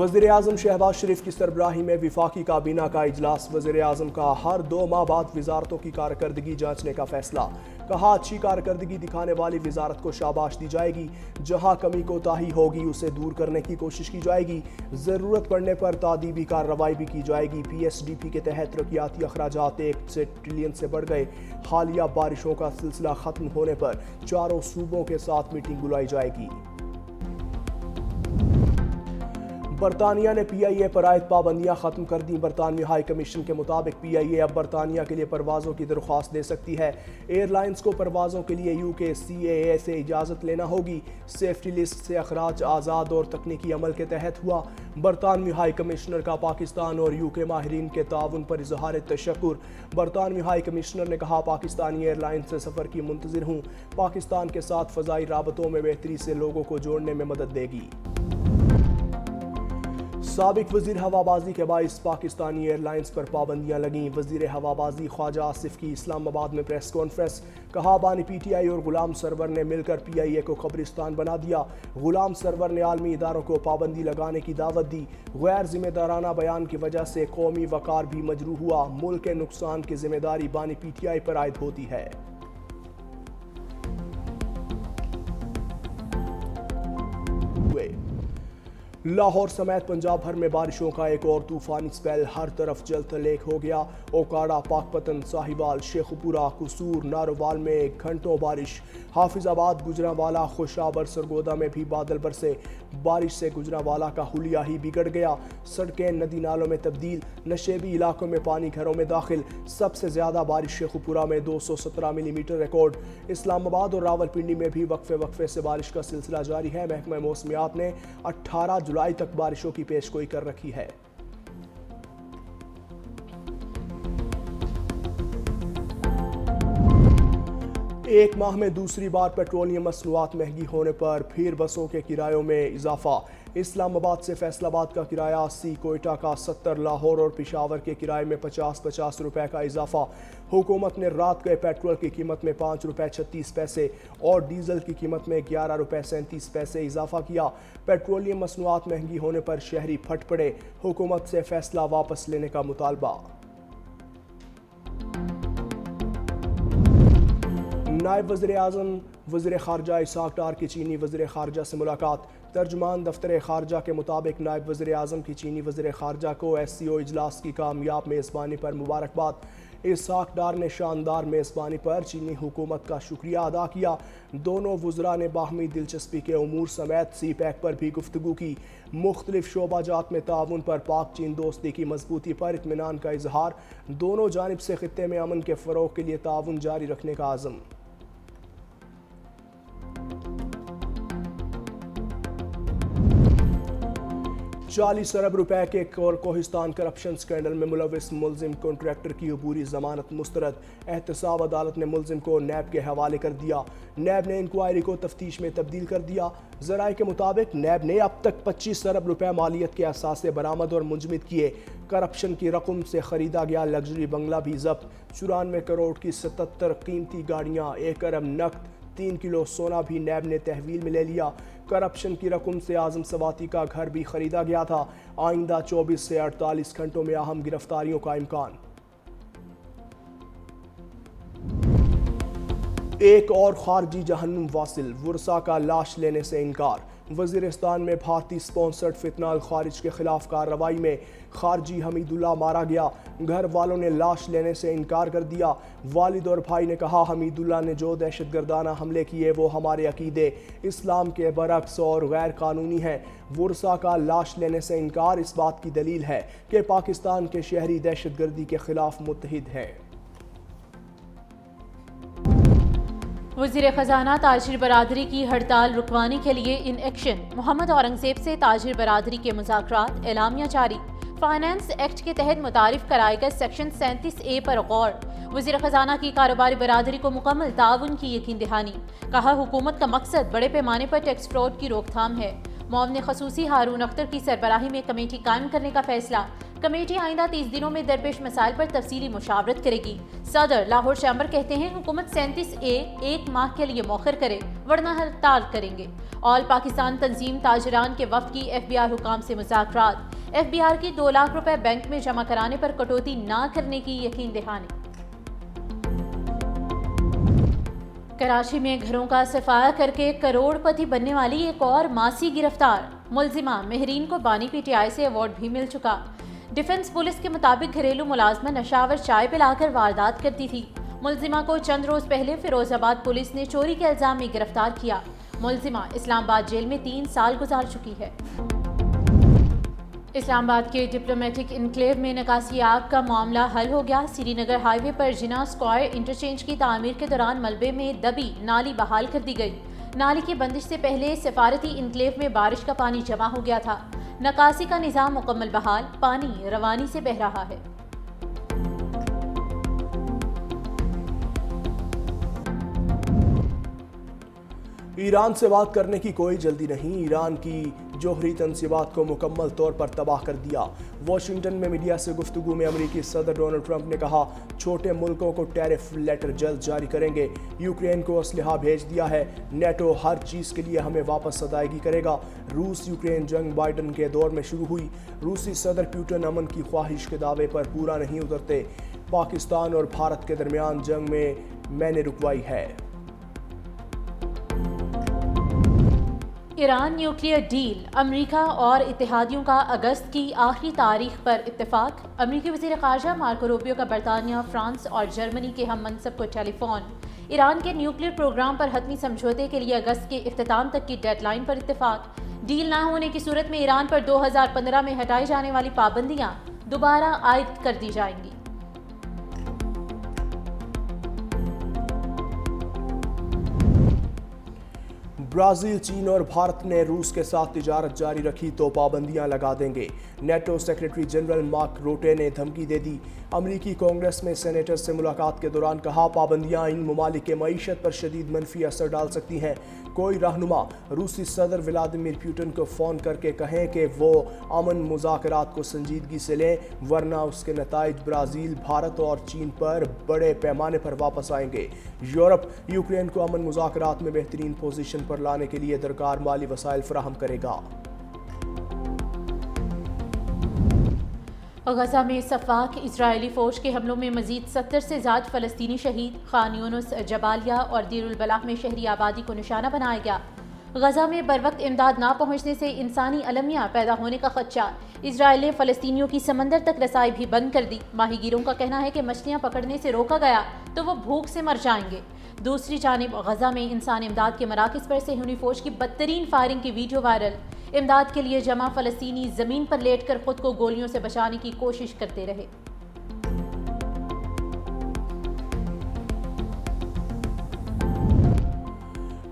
وزیر اعظم شہباز شریف کی سربراہی میں وفاقی کابینہ کا اجلاس۔ وزیر اعظم کا ہر 2 ماہ بعد وزارتوں کی کارکردگی جانچنے کا فیصلہ۔ کہا اچھی کارکردگی دکھانے والی وزارت کو شاباش دی جائے گی، جہاں کمی کوتاہی ہوگی اسے دور کرنے کی کوشش کی جائے گی، ضرورت پڑنے پر تادیبی کارروائی بھی کی جائے گی۔ پی ایس ڈی پی کے تحت ترقیاتی اخراجات 1 ٹریلین سے بڑھ گئے۔ حالیہ بارشوں کا سلسلہ ختم ہونے پر چاروں صوبوں کے ساتھ میٹنگ بلائی جائے گی۔ برطانیہ نے پی آئی اے پر عائد پابندیاں ختم کر دیں۔ برطانوی ہائی کمیشن کے مطابق پی آئی اے اب برطانیہ کے لیے پروازوں کی درخواست دے سکتی ہے۔ ایئر لائنز کو پروازوں کے لیے یو کے سی اے اے سے اجازت لینا ہوگی۔ سیفٹی لسٹ سے اخراج آزاد اور تکنیکی عمل کے تحت ہوا۔ برطانوی ہائی کمشنر کا پاکستان اور یو کے ماہرین کے تعاون پر اظہار تشکر۔ برطانوی ہائی کمشنر نے کہا پاکستانی ایئر لائنز سے سفر کی منتظر ہوں، پاکستان کے ساتھ فضائی رابطوں میں بہتری سے لوگوں کو جوڑنے میں مدد دے گی۔ سابق وزیر ہوابازی کے باعث پاکستانی ایئر لائنز پر پابندیاں لگیں۔ وزیر ہوابازی خواجہ آصف کی اسلام آباد میں پریس کانفرنس۔ کہا بانی پی ٹی آئی اور غلام سرور نے مل کر پی آئی اے کو قبرستان بنا دیا۔ غلام سرور نے عالمی اداروں کو پابندی لگانے کی دعوت دی۔ غیر ذمہ دارانہ بیان کی وجہ سے قومی وقار بھی مجروح ہوا۔ ملک کے نقصان کی ذمہ داری بانی پی ٹی آئی پر عائد ہوتی ہے۔ لاہور سمیت پنجاب بھر میں بارشوں کا ایک اور طوفانی سپیل، ہر طرف جل تھل ایک ہو گیا۔ اوکاڑا، پاکپتن، ساہیوال، شیخوپورہ، قصور، ناروال میں گھنٹوں بارش۔ حافظ آباد، گجرانوالہ، خوشابر، سرگودا میں بھی بادل برسے۔ بارش سے گجرانوالہ کا حلیہ ہی بگڑ گیا، سڑکیں ندی نالوں میں تبدیل، نشیبی علاقوں میں پانی گھروں میں داخل۔ سب سے زیادہ بارش شیخوپورہ میں 217 ملی میٹر ریکارڈ۔ اسلام آباد اور راولپنڈی میں بھی وقفے سے بارش کا سلسلہ جاری ہے۔ محکمہ موسمیات نے 18 جولائی تک بارشوں کی پیشگوئی کر رکھی ہے۔ ایک ماہ میں دوسری بار پیٹرولیم مصنوعات مہنگی ہونے پر پھر بسوں کے کرایوں میں اضافہ۔ اسلام آباد سے فیصل آباد کا کرایہ 80، کوئٹہ کا 70، لاہور اور پشاور کے کرائے میں 50 روپے کا اضافہ۔ حکومت نے رات گئے پیٹرول کی قیمت میں 5 روپے 36 پیسے اور ڈیزل کی قیمت میں 11 روپے 37 پیسے اضافہ کیا۔ پیٹرولیم مصنوعات مہنگی ہونے پر شہری پھٹ پڑے، حکومت سے فیصلہ واپس لینے کا مطالبہ۔ نائب وزیر اعظم وزیر خارجہ اسحاق ڈار کی چینی وزیر خارجہ سے ملاقات۔ ترجمان دفتر خارجہ کے مطابق نائب وزیر اعظم کی چینی وزیر خارجہ کو ایس سی او اجلاس کی کامیاب میزبانی پر مبارکباد۔ اسحاق ڈار نے شاندار میزبانی پر چینی حکومت کا شکریہ ادا کیا۔ دونوں وزراء نے باہمی دلچسپی کے امور سمیت سی پیک پر بھی گفتگو کی۔ مختلف شعبہ جات میں تعاون پر پاک چین دوستی کی مضبوطی پر اطمینان کا اظہار۔ دونوں جانب سے خطے میں امن کے فروغ کے لیے تعاون جاری رکھنے کا عزم۔ 40 ارب روپے کے کوہستان کرپشن سکینڈل میں ملوث ملزم کنٹریکٹر کی عبوری ضمانت مسترد۔ احتساب عدالت نے ملزم کو نیب کے حوالے کر دیا۔ نیب نے انکوائری کو تفتیش میں تبدیل کر دیا۔ ذرائع کے مطابق نیب نے اب تک 25 ارب روپے مالیت کے اثاثے برآمد اور منجمد کیے۔ کرپشن کی رقم سے خریدا گیا لگژری بنگلہ بھی ضبط۔ 94 کروڑ کی 77 قیمتی گاڑیاں، 1 ارب نقد، 3 کلو سونا بھی نیب نے تحویل میں لے لیا۔ کرپشن کی رقم سے اعظم سواتی کا گھر بھی خریدا گیا تھا۔ آئندہ 24 سے 48 گھنٹوں میں اہم گرفتاریوں کا امکان۔ ایک اور خارجی جہنم واصل، ورثا کا لاش لینے سے انکار۔ وزیرستان میں بھارتی سپانسرڈ فتنہ الخارج کے خلاف کارروائی میں خارجی حمید اللہ مارا گیا۔ گھر والوں نے لاش لینے سے انکار کر دیا۔ والد اور بھائی نے کہا حمید اللہ نے جو دہشت گردانہ حملے کیے وہ ہمارے عقیدے اسلام کے برعکس اور غیر قانونی ہیں۔ ورثا کا لاش لینے سے انکار اس بات کی دلیل ہے کہ پاکستان کے شہری دہشت گردی کے خلاف متحد ہیں۔ وزیر خزانہ تاجر برادری کی ہڑتال رکوانے کے لیے ان ایکشن۔ محمد اورنگزیب سے تاجر برادری کے مذاکرات، اعلامیہ جاری۔ فائنانس ایکٹ کے تحت متعارف کرائے گئے سیکشن 37A پر غور۔ وزیر خزانہ کی کاروباری برادری کو مکمل تعاون کی یقین دہانی۔ کہا حکومت کا مقصد بڑے پیمانے پر ٹیکس فراڈ کی روک تھام ہے۔ معاون خصوصی ہارون اختر کی سربراہی میں کمیٹی قائم کرنے کا فیصلہ۔ کمیٹی آئندہ 30 دنوں میں درپیش مسائل پر تفصیلی مشاورت کرے گی۔ صدر لاہور چیمبر کہتے ہیں حکومت 37A ایک ماہ کے لیے مؤخر کرے ورنہ ہڑتال کریں گے۔ آل پاکستان تنظیم تاجران کے وفد کی FBR حکام سے مذاکرات۔ FBR کی 2 لاکھ روپے بینک میں جمع کرانے پر کٹوتی نہ کرنے کی یقین دہانی۔ کراچی میں گھروں کا صفایا کر کے کروڑ پتی بننے والی ایک اور ماسی گرفتار۔ ملزمہ مہرین کو بانی PTI سے ایوارڈ بھی مل چکا۔ ڈیفنس پولیس کے مطابق گھریلو ملازمہ نشاور چائے پلا کر واردات کرتی تھی۔ ملزمہ کو چند روز پہلے فیروز آباد پولیس نے چوری کے الزام میں گرفتار کیا۔ ملزمہ اسلام آباد جیل میں 3 سال گزار چکی ہے۔ اسلام آباد کے ڈپلومیٹک انکلیو میں نکاسی آگ کا معاملہ حل ہو گیا۔ سری نگر ہائی وے پر جناح اسکوائر انٹرچینج کی تعمیر کے دوران ملبے میں دبی نالی بحال کر دی گئی۔ نالی کی بندش سے پہلے سفارتی انکلیو میں بارش کا پانی جمع ہو گیا تھا۔ نکاسی کا نظام مکمل بحال، پانی روانی سے بہہ رہا ہے۔ ایران سے بات کرنے کی کوئی جلدی نہیں، ایران کی جوہری تنصیبات کو مکمل طور پر تباہ کر دیا۔ واشنگٹن میں میڈیا سے گفتگو میں امریکی صدر ڈونلڈ ٹرمپ نے کہا چھوٹے ملکوں کو ٹیرف لیٹر جلد جاری کریں گے۔ یوکرین کو اسلحہ بھیج دیا ہے، نیٹو ہر چیز کے لیے ہمیں واپس ادائیگی کرے گا۔ روس یوکرین جنگ بائیڈن کے دور میں شروع ہوئی، روسی صدر پوٹن امن کی خواہش کے دعوے پر پورا نہیں اترتے۔ پاکستان اور بھارت کے درمیان جنگ میں نے رکوائی ہے۔ ایران نیوکلیئر ڈیل، امریکہ اور اتحادیوں کا اگست کی آخری تاریخ پر اتفاق۔ امریکی وزیر خارجہ مارکو روبیو کا برطانیہ، فرانس اور جرمنی کے ہم منصب کو ٹیلی فون۔ ایران کے نیوکلیئر پروگرام پر حتمی سمجھوتے کے لیے اگست کے اختتام تک کی ڈیڈ لائن پر اتفاق۔ ڈیل نہ ہونے کی صورت میں ایران پر 2015 میں ہٹائی جانے والی پابندیاں دوبارہ عائد کر دی جائیں گی۔ برازیل، چین اور بھارت نے روس کے ساتھ تجارت جاری رکھی تو پابندیاں لگا دیں گے۔ NATO secretary general Mark Rutte نے دھمکی دے دی۔ امریکی کانگریس میں سینیٹر سے ملاقات کے دوران کہا پابندیاں ان ممالک کے معیشت پر شدید منفی اثر ڈال سکتی ہیں۔ کوئی رہنما روسی صدر ولادیمیر پوٹن کو فون کر کے کہیں کہ وہ امن مذاکرات کو سنجیدگی سے لیں ورنہ اس کے نتائج برازیل، بھارت اور چین پر بڑے پیمانے پر واپس آئیں گے۔ یورپ یوکرین کو امن مذاکرات میں بہترین پوزیشن پر لانے کے لیے درکار مالی وسائل فراہم کرے گا۔ غزہ میں سفاک، اسرائیلی فوج کے حملوں میں مزید 70 سے زائد فلسطینی شہید۔ خان یونس، جبالیہ اور دیر البلح میں شہری آبادی کو نشانہ بنایا گیا۔ غزہ میں بروقت امداد نہ پہنچنے سے انسانی المیہ پیدا ہونے کا خدشہ۔ اسرائیل نے فلسطینیوں کی سمندر تک رسائی بھی بند کر دی۔ ماہی گیروں کا کہنا ہے کہ مچھلیاں پکڑنے سے روکا گیا تو وہ بھوک سے مر جائیں گے۔ دوسری جانب غزہ میں انسانی امداد کے مراکز پر صہیونی فوج کی بدترین فائرنگ کی ویڈیو وائرل۔ امداد کے لیے جمع فلسطینی زمین پر لیٹ کر خود کو گولیوں سے بچانے کی کوشش کرتے رہے۔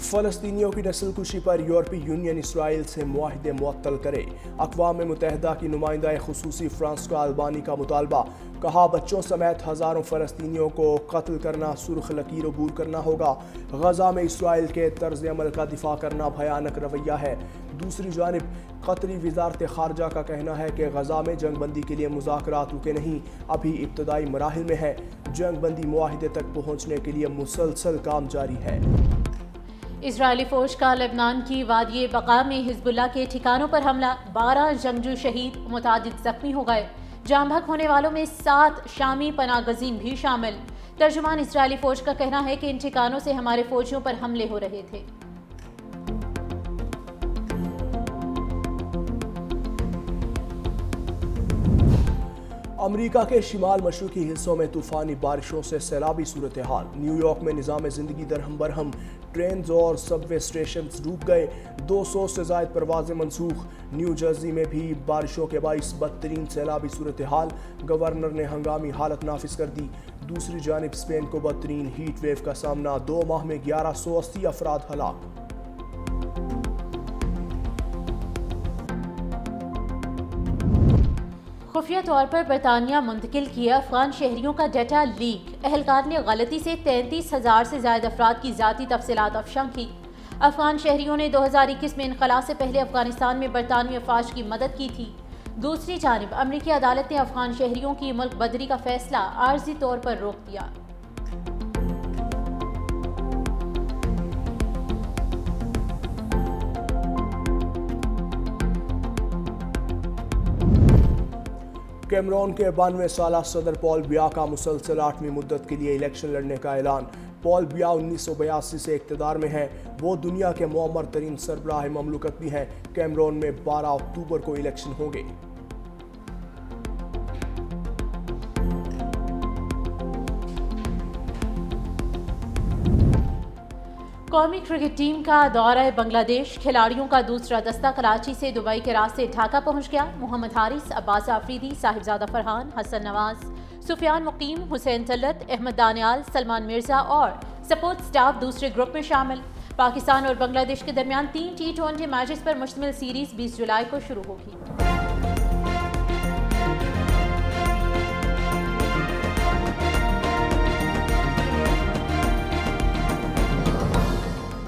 فلسطینیوں کی نسل کشی پر یورپی یونین اسرائیل سے معاہدے معطل کرے۔ اقوام متحدہ کی نمائندہ خصوصی فرانسکا البانی کا مطالبہ، کہا بچوں سمیت ہزاروں فلسطینیوں کو قتل کرنا سرخ لکیر عبور کرنا ہوگا۔ غزہ میں اسرائیل کے طرز عمل کا دفاع کرنا بھیانک رویہ ہے۔ دوسری جانب قطری وزارت خارجہ کا کہنا ہے کہ غزہ میں جنگ بندی کے لیے مذاکرات رکے نہیں، ابھی ابتدائی مراحل میں ہے۔ جنگ بندی معاہدے تک پہنچنے کے لیے مسلسل کام جاری ہے۔ اسرائیلی فوج کا لبنان کی وادی بقا میں حزب اللہ کے ٹھکانوں پر حملہ، 12 جنگجو شہید، متعدد زخمی ہو گئے۔ جاں بحق ہونے والوں میں 7 شامی پناہ گزین بھی شامل۔ ترجمان اسرائیلی فوج کا کہنا ہے کہ ان ٹھکانوں سے ہمارے فوجیوں پر حملے ہو رہے تھے۔ امریکہ کے شمال مشرقی حصوں میں طوفانی بارشوں سے سیلابی صورتحال۔ نیو یارک میں نظام زندگی درہم برہم، ٹرینز اور سب وے اسٹیشنز ڈوب گئے، 200 سے زائد پروازیں منسوخ۔ نیو جرسی میں بھی بارشوں کے باعث بدترین سیلابی صورتحال، گورنر نے ہنگامی حالت نافذ کر دی۔ دوسری جانب اسپین کو بدترین ہیٹ ویو کا سامنا، 2 ماہ میں 1180 افراد ہلاک۔ خفیہ طور پر برطانیہ منتقل کیے افغان شہریوں کا ڈیٹا لیک، اہلکار نے غلطی سے 33,000 سے زائد افراد کی ذاتی تفصیلات افشا کی۔ افغان شہریوں نے 2021 میں انخلا سے پہلے افغانستان میں برطانوی افواج کی مدد کی تھی۔ دوسری جانب امریکی عدالت نے افغان شہریوں کی ملک بدری کا فیصلہ عارضی طور پر روک دیا۔ کیمرون کے 92 سالہ صدر پال بیا کا مسلسل 8ویں مدت کے لیے الیکشن لڑنے کا اعلان۔ پال بیا 1982 سے اقتدار میں ہیں۔ وہ دنیا کے معمر ترین سربراہ مملکت بھی ہیں۔ کیمرون میں 12 اکتوبر کو الیکشن ہوں گے۔ قومی کرکٹ ٹیم کا دورہ بنگلہ دیش، کھلاڑیوں کا دوسرا دستہ کراچی سے دبئی کے راستے ڈھاکہ پہنچ گیا۔ محمد حارث، عباس آفریدی، صاحبزادہ فرحان، حسن نواز، سفیان مقیم، حسین طلعت، احمد دانیال، سلمان مرزا اور سپورٹ سٹاف دوسرے گروپ میں شامل۔ پاکستان اور بنگلہ دیش کے درمیان 3 T20 میچز پر مشتمل سیریز 20 جولائی کو شروع ہوگی۔